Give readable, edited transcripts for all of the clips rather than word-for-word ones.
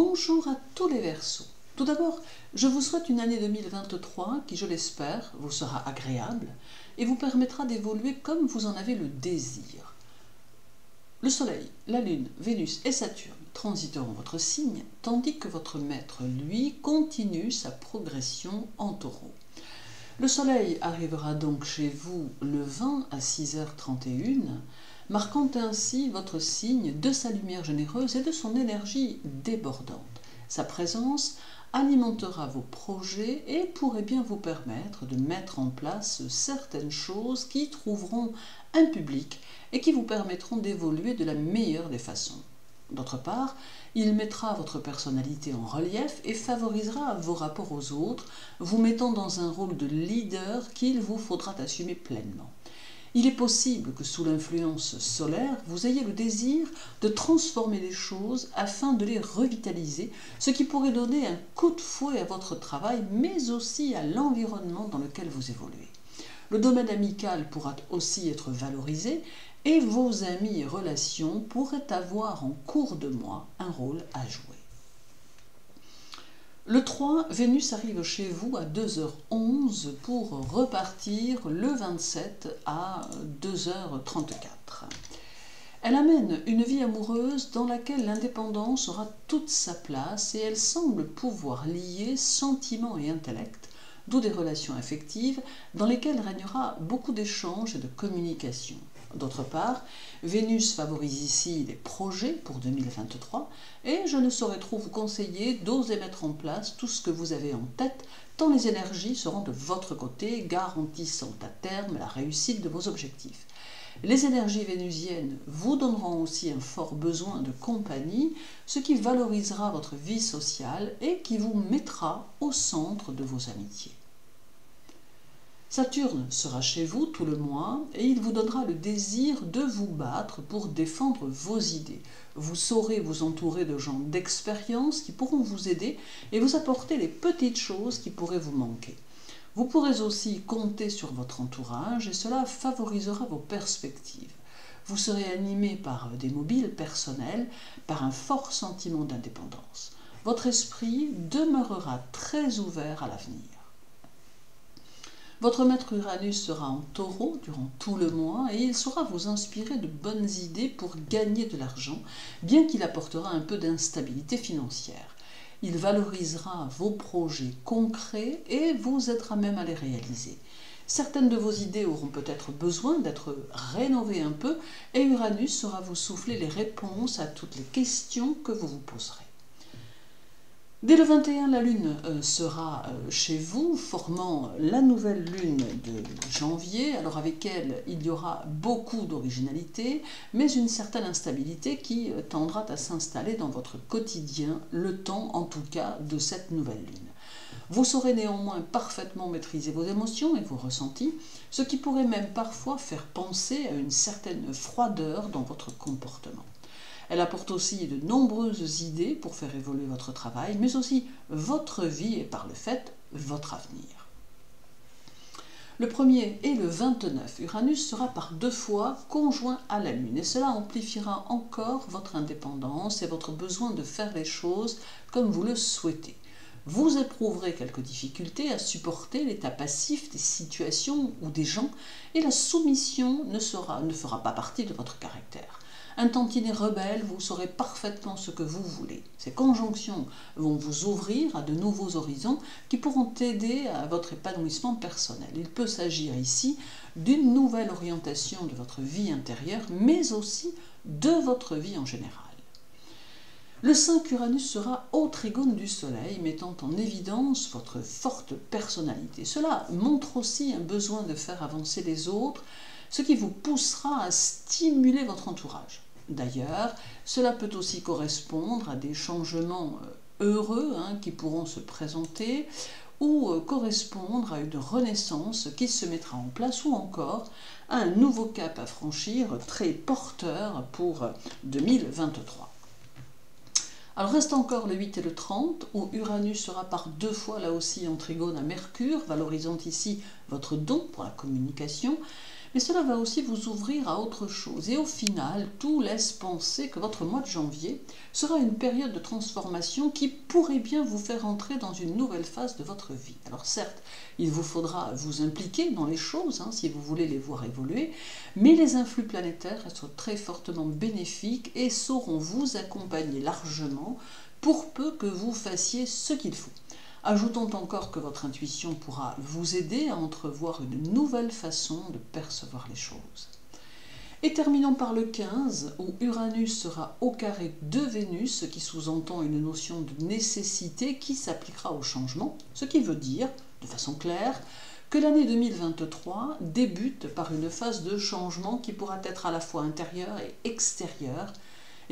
Bonjour à tous les Verseaux. Tout d'abord, je vous souhaite une année 2023 qui, je l'espère, vous sera agréable et vous permettra d'évoluer comme vous en avez le désir. Le Soleil, la Lune, Vénus et Saturne transiteront votre signe, tandis que votre maître, lui, continue sa progression en Taureau. Le Soleil arrivera donc chez vous le 20 à 6h31, marquant ainsi votre signe de sa lumière généreuse et de son énergie débordante. Sa présence alimentera vos projets et pourrait bien vous permettre de mettre en place certaines choses qui trouveront un public et qui vous permettront d'évoluer de la meilleure des façons. D'autre part, il mettra votre personnalité en relief et favorisera vos rapports aux autres, vous mettant dans un rôle de leader qu'il vous faudra assumer pleinement. Il est possible que sous l'influence solaire, vous ayez le désir de transformer les choses afin de les revitaliser, ce qui pourrait donner un coup de fouet à votre travail, mais aussi à l'environnement dans lequel vous évoluez. Le domaine amical pourra aussi être valorisé et vos amis et relations pourraient avoir en cours de mois un rôle à jouer. Le 3, Vénus arrive chez vous à 2h11 pour repartir le 27 à 2h34. Elle amène une vie amoureuse dans laquelle l'indépendance aura toute sa place et elle semble pouvoir lier sentiment et intellect, d'où des relations affectives dans lesquelles régnera beaucoup d'échanges et de communication. D'autre part, Vénus favorise ici les projets pour 2023 et je ne saurais trop vous conseiller d'oser mettre en place tout ce que vous avez en tête tant les énergies seront de votre côté, garantissant à terme la réussite de vos objectifs. Les énergies vénusiennes vous donneront aussi un fort besoin de compagnie, ce qui valorisera votre vie sociale et qui vous mettra au centre de vos amitiés. Saturne sera chez vous tout le mois et il vous donnera le désir de vous battre pour défendre vos idées. Vous saurez vous entourer de gens d'expérience qui pourront vous aider et vous apporter les petites choses qui pourraient vous manquer. Vous pourrez aussi compter sur votre entourage et cela favorisera vos perspectives. Vous serez animé par des mobiles personnels, par un fort sentiment d'indépendance. Votre esprit demeurera très ouvert à l'avenir. Votre maître Uranus sera en Taureau durant tout le mois et il saura vous inspirer de bonnes idées pour gagner de l'argent, bien qu'il apportera un peu d'instabilité financière. Il valorisera vos projets concrets et vous aidera même à les réaliser. Certaines de vos idées auront peut-être besoin d'être rénovées un peu et Uranus saura vous souffler les réponses à toutes les questions que vous vous poserez. Dès le 21, la Lune sera chez vous, formant la nouvelle Lune de janvier. Alors avec elle, il y aura beaucoup d'originalité, mais une certaine instabilité qui tendra à s'installer dans votre quotidien, le temps en tout cas de cette nouvelle Lune. Vous saurez néanmoins parfaitement maîtriser vos émotions et vos ressentis, ce qui pourrait même parfois faire penser à une certaine froideur dans votre comportement. Elle apporte aussi de nombreuses idées pour faire évoluer votre travail, mais aussi votre vie et par le fait, votre avenir. Le 1er et le 29, Uranus sera par 2 fois conjoint à la Lune et cela amplifiera encore votre indépendance et votre besoin de faire les choses comme vous le souhaitez. Vous éprouverez quelques difficultés à supporter l'état passif des situations ou des gens et la soumission ne fera pas partie de votre caractère. Un tantinet rebelle, vous saurez parfaitement ce que vous voulez. Ces conjonctions vont vous ouvrir à de nouveaux horizons qui pourront aider à votre épanouissement personnel. Il peut s'agir ici d'une nouvelle orientation de votre vie intérieure, mais aussi de votre vie en général. Le 5 Uranus sera au trigone du Soleil, mettant en évidence votre forte personnalité. Cela montre aussi un besoin de faire avancer les autres, ce qui vous poussera à stimuler votre entourage. D'ailleurs, cela peut aussi correspondre à des changements heureux qui pourront se présenter ou correspondre à une renaissance qui se mettra en place ou encore à un nouveau cap à franchir très porteur pour 2023. Alors reste encore le 8 et le 30 où Uranus sera par 2 fois là aussi en trigone à Mercure, valorisant ici votre don pour la communication, Mais cela va aussi vous ouvrir à autre chose. Et au final, tout laisse penser que votre mois de janvier sera une période de transformation qui pourrait bien vous faire entrer dans une nouvelle phase de votre vie. Alors certes, il vous faudra vous impliquer dans les choses si vous voulez les voir évoluer, mais les influx planétaires restent très fortement bénéfiques et sauront vous accompagner largement pour peu que vous fassiez ce qu'il faut. Ajoutons encore que votre intuition pourra vous aider à entrevoir une nouvelle façon de percevoir les choses. Et terminons par le 15, où Uranus sera au carré de Vénus, ce qui sous-entend une notion de nécessité qui s'appliquera au changement, ce qui veut dire, de façon claire, que l'année 2023 débute par une phase de changement qui pourra être à la fois intérieure et extérieure,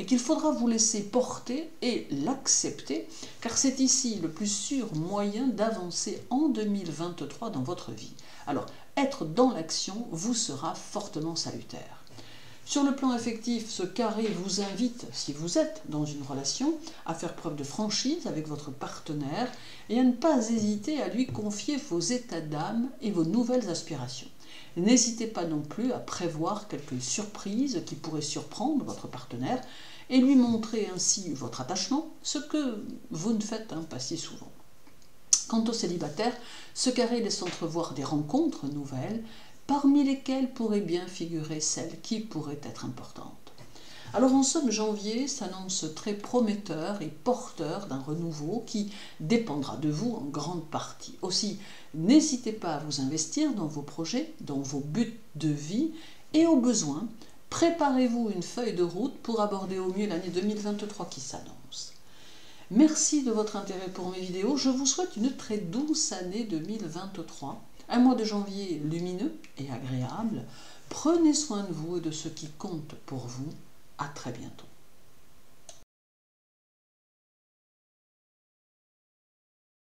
et qu'il faudra vous laisser porter et l'accepter, car c'est ici le plus sûr moyen d'avancer en 2023 dans votre vie. Alors, être dans l'action vous sera fortement salutaire. Sur le plan affectif, ce carré vous invite, si vous êtes dans une relation, à faire preuve de franchise avec votre partenaire et à ne pas hésiter à lui confier vos états d'âme et vos nouvelles aspirations. N'hésitez pas non plus à prévoir quelques surprises qui pourraient surprendre votre partenaire et lui montrer ainsi votre attachement, ce que vous ne faites pas si souvent. Quant aux célibataires, ce carré laisse entrevoir des rencontres nouvelles, parmi lesquelles pourraient bien figurer celles qui pourraient être importantes. Alors en somme, janvier s'annonce très prometteur et porteur d'un renouveau qui dépendra de vous en grande partie. Aussi, n'hésitez pas à vous investir dans vos projets, dans vos buts de vie et au besoin, préparez-vous une feuille de route pour aborder au mieux l'année 2023 qui s'annonce. Merci de votre intérêt pour mes vidéos. Je vous souhaite une très douce année 2023, un mois de janvier lumineux et agréable. Prenez soin de vous et de ce qui compte pour vous. À très bientôt.